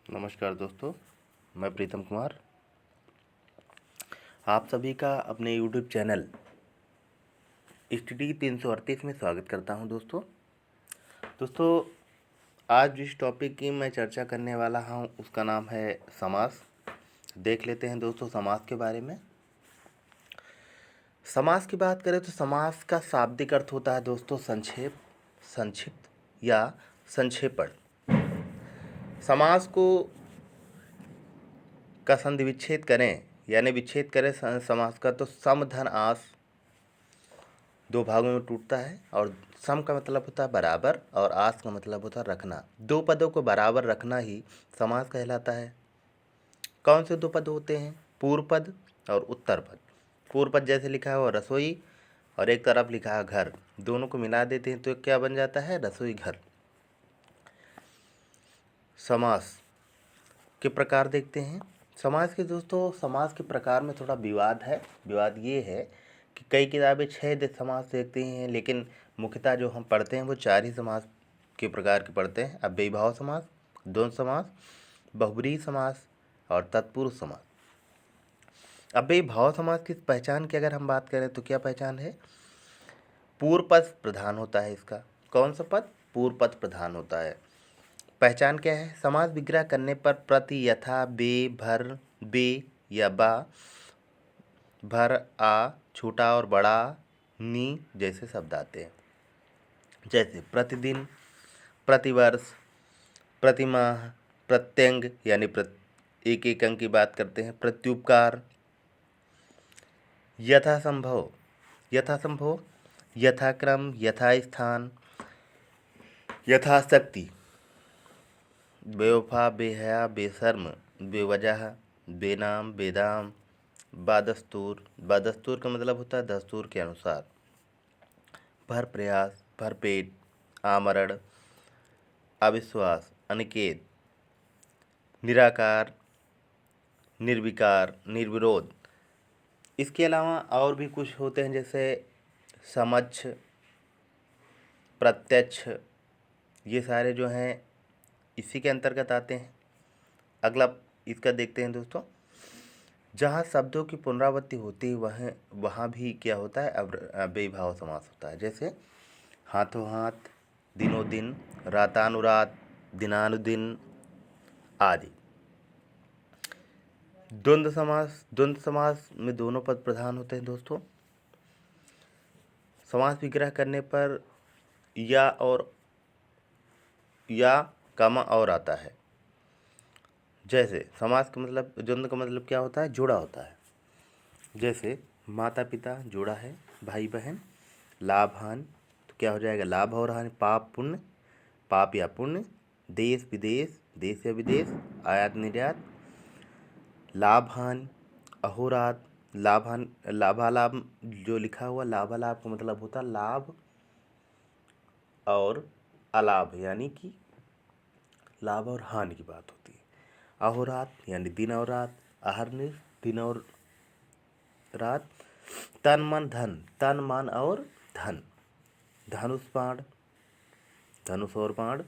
नमस्कार दोस्तों, मैं प्रीतम कुमार आप सभी का अपने YouTube चैनल स्टडी 338 में स्वागत करता हूं। दोस्तों आज जिस टॉपिक की मैं चर्चा करने वाला हूं उसका नाम है समास। देख लेते हैं दोस्तों समास के बारे में। समास की बात करें तो समास का शाब्दिक अर्थ होता है दोस्तों संक्षेप, संक्षिप्त या संक्षेपण। समास को का संधि विच्छेद करें यानी विच्छेद करें समास का तो सम धन आस दो भागों में टूटता है। और सम का मतलब होता है बराबर और आस का मतलब होता है रखना। दो पदों को बराबर रखना ही समास कहलाता है। कौन से दो पद होते हैं? पूर्व पद और उत्तर पद। पूर्व पद जैसे लिखा है वो रसोई और एक तरफ लिखा है घर, दोनों को मिला देते हैं तो क्या बन जाता है? रसोई घर। समास के प्रकार देखते हैं। समास के प्रकार में थोड़ा विवाद है। विवाद ये है कि कई किताबें 6 समास देखती हैं, लेकिन मुख्यतः जो हम पढ़ते हैं वो 4 ही समास के प्रकार के पढ़ते हैं। अव्ययीभाव समास, द्वंद्व समास, बहुब्रीहि समास और तत्पुरुष समास। अव्ययीभाव समास की पहचान की अगर हम बात करें तो क्या पहचान है? पूर्व पद प्रधान होता है इसका। कौन सा पद? पूर्व पद प्रधान होता है। पहचान क्या है? समास विग्रह करने पर प्रति, यथा, बे, भर, बे या बा, भर, आ, छोटा और बड़ा, नी जैसे शब्द आते हैं। जैसे प्रतिदिन, प्रतिवर्ष, प्रतिमाह, प्रत्यंग यानी एक एक अंक की बात करते हैं। प्रत्युपकार, यथासंभव, यथासंभव, यथाक्रम, यथास्थान, यथाशक्ति, बेवफा, बेहया, बेशर्म, बेवजह, बेनाम, बेदाम, बादस्तूर। बादस्तूर का मतलब होता है दस्तूर के अनुसार। भर प्रयास, भरपेट, आमरण, अविश्वास, अनिकेत, निराकार, निर्विकार, निर्विरोध। इसके अलावा और भी कुछ होते हैं जैसे समक्ष, प्रत्यक्ष, ये सारे जो हैं इसी के अंतर्गत आते हैं। अगला इसका देखते हैं दोस्तों। जहाँ शब्दों की पुनरावृत्ति होती है वहाँ भी क्या होता है? अव्ययीभाव समास होता है। जैसे हाथों हाथ, दिनों दिन, रातानुरात, दिनानुदिन आदि। द्वंद्व समास में दोनों पद प्रधान होते हैं दोस्तों। समास विग्रह करने पर या कमा और आता है। जैसे समास का मतलब, द्वंद्व का मतलब क्या होता है? जोड़ा होता है। जैसे माता पिता जोड़ा है, भाई बहन, लाभ हानि तो क्या हो जाएगा? लाभ और हानि, पाप पुण्य, पाप या पुण्य, देश विदेश, देश या विदेश, आयात निर्यात, लाभ हानि, अहोरात, लाभ हानि, लाभालाभ जो लिखा हुआ लाभालाभ का मतलब होता है लाभ और अलाभ, यानी कि लाभ और हानि की बात होती है। अहोरात यानी दिन और रात, अहर्निश दिन और रात, तन मन धन, तन मन और धन, धनुष बाण, धनुष और बाण,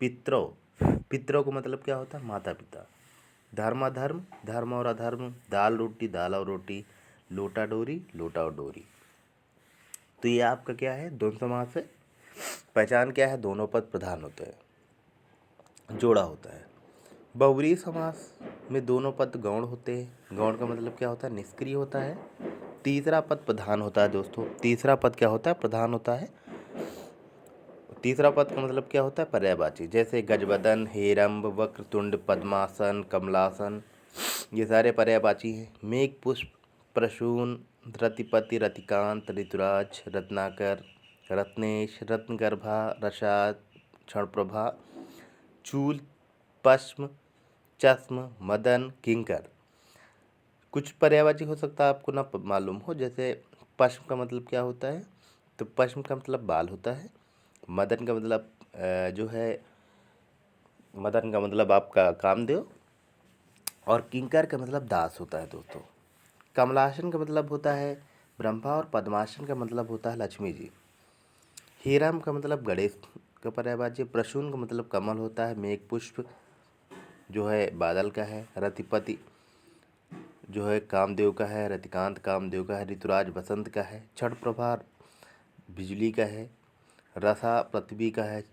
पितरों, पितरों का मतलब क्या होता है? माता पिता, धर्माधर्म, धर्म और अधर्म, दाल रोटी, दाल और रोटी, लोटा डोरी, लोटा और डोरी। तो ये आपका क्या है? द्वंद्व समास है। पहचान क्या है? दोनों पद प्रधान होते हैं, जोड़ा होता है। बहुब्रीहि समास में दोनों पद गौण होते हैं। गौण का मतलब क्या होता है? निष्क्रिय होता है। तीसरा पद प्रधान होता है दोस्तों। तीसरा पद क्या होता है? प्रधान होता है। तीसरा पद का मतलब क्या होता है? पर्यायवाची। जैसे गजबदन, हेरंब, वक्रतुंड, पद्मासन, कमलासन, ये सारे पर्यायवाची हैं। मेघ पुष्प, प्रसून, रतिपति, रतिकांत, ऋतुराज, रत्नाकर, रत्नेश, रत्नगर्भा, रसाद, क्षणप्रभा, चूल, पश्म, चश्म, मदन, किंकर। कुछ पर्यायवाची हो सकता है आपको ना मालूम हो। जैसे पश्म का मतलब क्या होता है? तो पश्म का मतलब बाल होता है। मदन का मतलब जो है, मदन का मतलब आपका कामदेव। और किंकर का मतलब दास होता है दोस्तों। कमलासन का मतलब होता है ब्रह्मा और पद्मासन का मतलब होता है लक्ष्मी जी। हीराम का मतलब गणेश का पर्यायवाची। प्रसून का मतलब कमल होता है। मेघ पुष्प जो है बादल का है, रतिपति जो है कामदेव का है, रतिकांत कामदेव का है, ऋतुराज बसंत का है, छठ प्रभार बिजली का है, रसा पृथ्वी का है,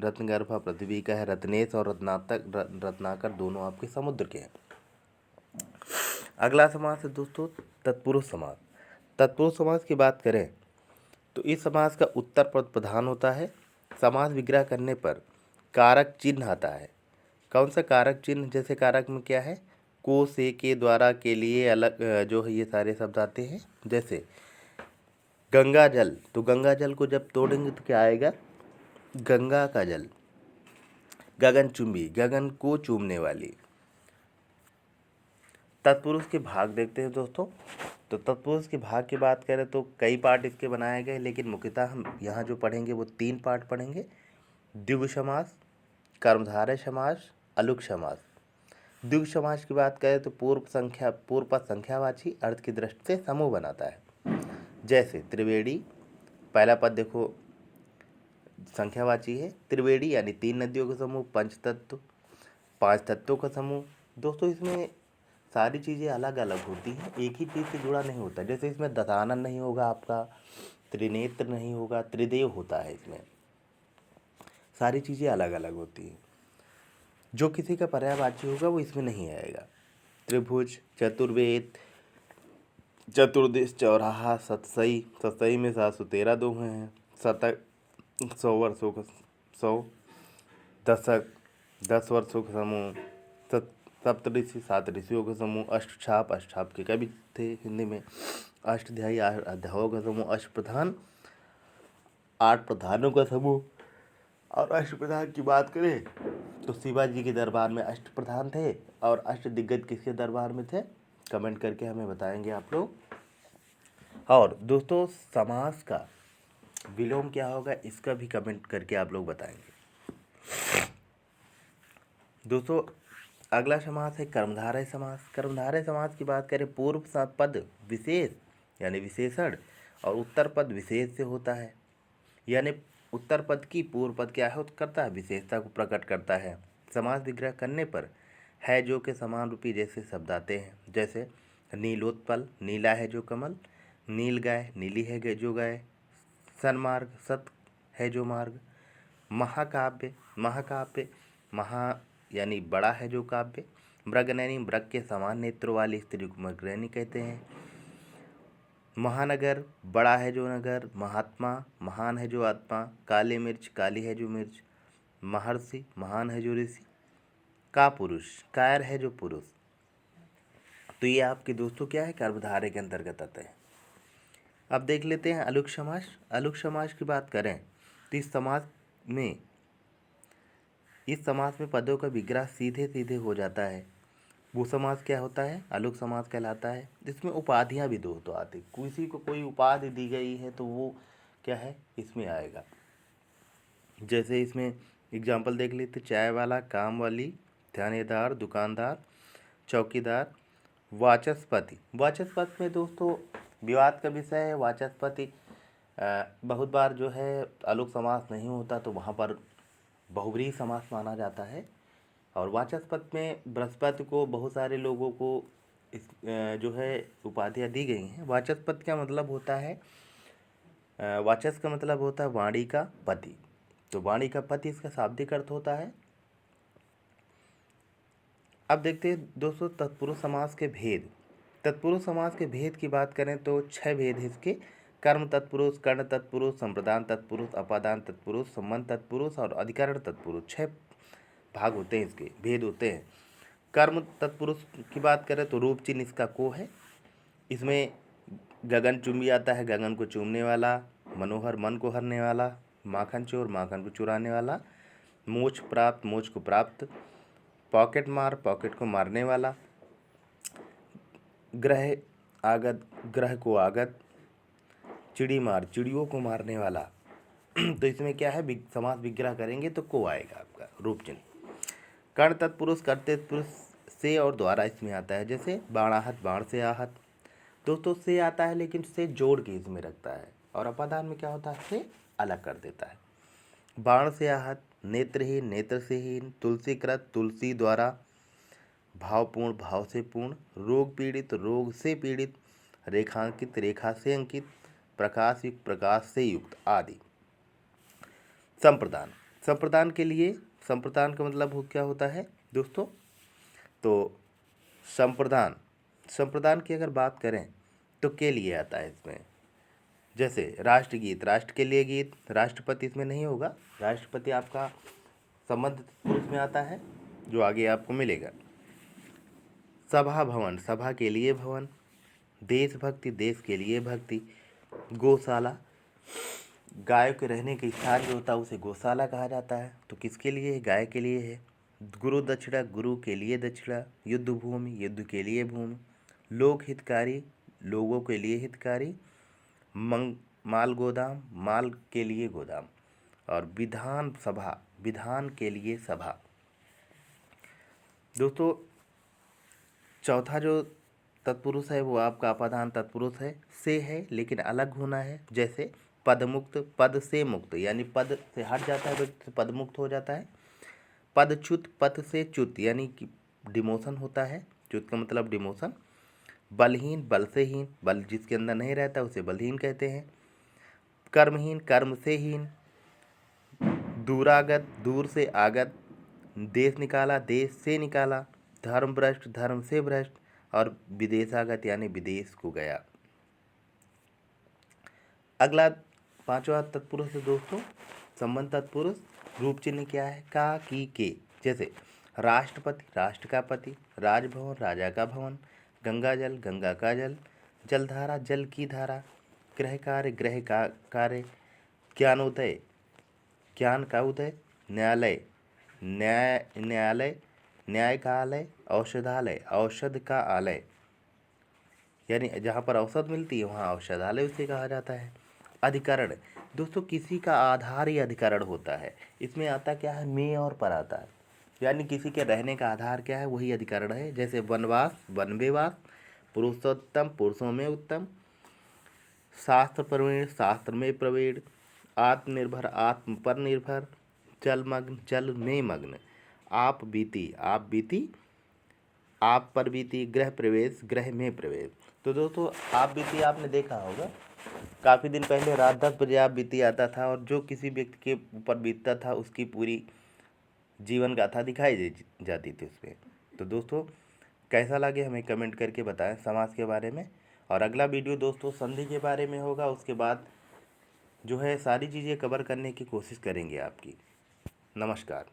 रत्नगर्भा पृथ्वी का है, रत्नेश और रत्नाकर दोनों आपके समुद्र के हैं। अगला समास है दोस्तों तत्पुरुष समास। तत्पुरुष समास की बात करें तो इस समास का उत्तर पद प्रधान होता है। समास विग्रह करने पर कारक चिन्ह आता है। कौन सा कारक चिन्ह? जैसे कारक में क्या है, को, से, के, द्वारा, के लिए, अलग, जो है ये सारे शब्द आते हैं। जैसे गंगा जल, तो गंगा जल को जब तोड़ेंगे तो क्या आएगा, गंगा का जल। गगनचुंबी, गगन को चूमने वाली। तत्पुरुष के भाग देखते हैं दोस्तों। तो तत्पुरुष के भाग की बात करें तो कई पार्ट इसके बनाए गए, लेकिन मुख्यतः हम यहाँ जो पढ़ेंगे वो 3 पार्ट पढ़ेंगे। द्विगु समास, कर्मधारय समास, अलुक समास। द्विगु समास की बात करें तो पूर्व पद संख्यावाची अर्थ की दृष्टि से समूह बनाता है। जैसे त्रिवेणी, पहला पद देखो संख्यावाची है, त्रिवेणी यानी 3 नदियों का समूह, पंचतत्व 5 तत्वों का समूह। दोस्तों इसमें सारी चीज़ें अलग अलग होती हैं, एक ही चीज़ से जुड़ा नहीं होता। जैसे इसमें दशानन नहीं होगा आपका, त्रिनेत्र नहीं होगा, त्रिदेव होता है। इसमें सारी चीज़ें अलग अलग होती हैं। जो किसी का पर्यायवाची होगा वो इसमें नहीं आएगा। त्रिभुज, चतुर्वेद, चतुर्दिश, चौराहा, सतसई, सतसई में 713 दोहे हैं। शतक 100 वर्षों का 100, दशक 10 वर्षों का समूह, सप्तऋषि 7 ऋषियों का समूह, अष्टछाप, अष्टछाप के कवि थे हिंदी में, अष्टध्यायी 8 अध्यायों का समूह, अष्टप्रधान 8 प्रधानों का समूह। और अष्टप्रधान की बात करें तो शिवाजी के दरबार में अष्टप्रधान थे, और अष्टदिग्गज किसके दरबार में थे, कमेंट करके हमें बताएंगे आप लोग। और दोस्तों समास का विलोम क्या होगा इसका भी कमेंट करके आप लोग बताएंगे। दोस्तों अगला समास है कर्मधारय समास। कर्मधारय समास की बात करें, पूर्व पद विशेष यानी विशेषण और उत्तर पद विशेष से होता है। यानी उत्तर पद की पूर्व पद क्या है करता है, विशेषता को प्रकट करता है। समास विग्रह करने पर है जो के समान रूपी जैसे शब्द आते हैं। जैसे नीलोत्पल, नीला है जो कमल, नील गाय, नीली है जो गाय, सन्मार्ग, सत है जो मार्ग, महाकाव्य, महाकाव्य, महा यानी बड़ा है जो काव्य, मृगनयनी, मृग के समान नेत्रों वाली स्त्री को मृगनयनी कहते हैं, महानगर, बड़ा है जो नगर, महात्मा, महान है जो आत्मा, काली मिर्च, काली है जो मिर्च, महर्षि, महान है जो ऋषि, का पुरुष, कायर है जो पुरुष। तो ये आपके दोस्तों क्या है, कर्मधारय के अंतर्गत आते हैं। अब देख लेते हैं अलुक समास। अलुक समास की बात करें तो इस समास में पदों का विग्रह सीधे सीधे हो जाता है। वो समास क्या होता है, अलुक समास कहलाता है। जिसमें उपाधियाँ भी दोस्तों आती, किसी को कोई उपाधि दी गई है तो वो क्या है इसमें आएगा। जैसे इसमें एग्जाम्पल देख लेते, चाय वाला, काम वाली, थानेदार, दुकानदार, चौकीदार, वाचस्पति। वाचस्पति में दोस्तों विवाद का विषय है। वाचस्पति बहुत बार जो है अलुक समास नहीं होता तो वहाँ पर बहुव्रीहि समास माना जाता है। और वाचस्पति में बृहस्पति को बहुत सारे लोगों को इस जो है उपाधियाँ दी गई हैं। वाचस्पति का मतलब होता है, वाचस का मतलब होता है वाणी का पति। तो वाणी का पति इसका शाब्दिक अर्थ होता है। अब देखते हैं दोस्तों तत्पुरुष समास के भेद। तत्पुरुष समास के भेद की बात करें तो 6 भेद है इसके। कर्म तत्पुरुष, कर्ण तत्पुरुष, संप्रदान तत्पुरुष, अपादान तत्पुरुष, संबंध तत्पुरुष और अधिकरण तत्पुरुष, 6 भाग होते हैं, इसके भेद होते हैं। कर्म तत्पुरुष की बात करें तो रूप चिन्ह इसका को है। इसमें गगन चुंबी आता है, गगन को चूमने वाला, मनोहर मन को हरने वाला, माखन चोर माखन को चुराने वाला, मोक्ष प्राप्त मोक्ष को प्राप्त, पॉकेट मार पॉकेट को मारने वाला, ग्रह आगत ग्रह को आगत, चिड़ी मार चिड़ियों को मारने वाला। तो इसमें क्या है, समास विग्रह करेंगे तो को आएगा आपका रूप चिन्ह। कर्ण तत्पुरुष करते पुरुष से और द्वारा इसमें आता है। जैसे बाणाहत, बाण से आहत। दोस्तों से आता है लेकिन से जोड़ के इसमें रखता है, और अपादान में क्या होता है, से अलग कर देता है। बाण से आहत, नेत्रहीन, नेत्र से हीन, तुलसीकृत, तुलसी द्वारा, भावपूर्ण भाव से पूर्ण, रोग पीड़ित रोग से पीड़ित, रेखांकित रेखा से अंकित, प्रकाश युक्त प्रकाश से युक्त आदि। संप्रदान, संप्रदान के लिए, संप्रदान का मतलब क्या होता है दोस्तों? तो संप्रदान, संप्रदान की अगर बात करें तो के लिए आता है इसमें। जैसे राष्ट्रगीत, राष्ट्र के लिए गीत, राष्ट्रपति इसमें नहीं होगा, राष्ट्रपति आपका संबंध पुरुष में आता है जो आगे आपको मिलेगा। सभा भवन, सभा के लिए भवन। देशभक्ति, देश के लिए भक्ति। गौशाला, गाय के रहने के स्थान जो होता है उसे गौशाला कहा जाता है, तो किसके लिए है? गाय के लिए है। गुरु दक्षिणा, गुरु के लिए दक्षिणा। युद्ध भूमि, युद्ध के लिए भूमि। लोक हितकारी, लोगों के लिए हितकारी। माल गोदाम, माल के लिए गोदाम। और विधान सभा, विधान के लिए सभा। दोस्तों चौथा जो तत्पुरुष है वो आपका अपादान तत्पुरुष है, से है लेकिन अलग होना है। जैसे पदमुक्त, पद से मुक्त, यानी पद से हट जाता है तो पद मुक्त हो जाता है। पदच्युत, पद से च्युत यानी कि डिमोशन होता है, च्युत का मतलब डिमोशन। बलहीन, बल से हीन, बल जिसके अंदर नहीं रहता उसे बलहीन कहते हैं। कर्महीन, कर्म से हीन। दूरागत, दूर से आगत। देश निकाला, देश से निकाला। धर्म भ्रष्ट, धर्म से भ्रष्ट। और विदेशागत यानी विदेश को गया। अगला पांचवा तत्पुरुष है दोस्तों संबंध तत्पुरुष। रूप चिन्ह क्या है? का, की, के। जैसे राष्ट्रपति, राष्ट्र का पति। राजभवन, राजा का भवन। गंगा जल, गंगा का जल। जलधारा, जल की धारा। गृह कार्य, गृह का कार्य। ज्ञानोदय, ज्ञान का उदय। न्यायालय, न्यायालय, न्याय का आलय। औषधालय, औषध का आलय, यानी जहाँ पर औषध मिलती है वहाँ औषधालय उसे कहा जाता है। अधिकरण, दोस्तों किसी का आधार ही अधिकरण होता है। इसमें आता क्या है? में और पर आता है, यानी किसी के रहने का आधार क्या है वही अधिकरण है। जैसे वनवास, वन में वास। पुरुषोत्तम, पुरुषों में उत्तम। शास्त्र प्रवीण, शास्त्र में प्रवीण। आत्मनिर्भर, आत्म पर निर्भर। जलमग्न, जल में मग्न। आप बीती, आप बीती। आप पर बीती। गृह प्रवेश, गृह में प्रवेश। तो दोस्तों आप बीती आपने देखा होगा, काफ़ी दिन पहले रात 10 बजे आप बीती आता था और जो किसी व्यक्ति के ऊपर बीतता था उसकी पूरी जीवन गाथा दिखाई जाती थी उसमें। तो दोस्तों कैसा लगे हमें कमेंट करके बताएं समाज के बारे में। और अगला वीडियो दोस्तों संधि के बारे में होगा, उसके बाद जो है सारी चीज़ें कवर करने की कोशिश करेंगे आपकी। नमस्कार।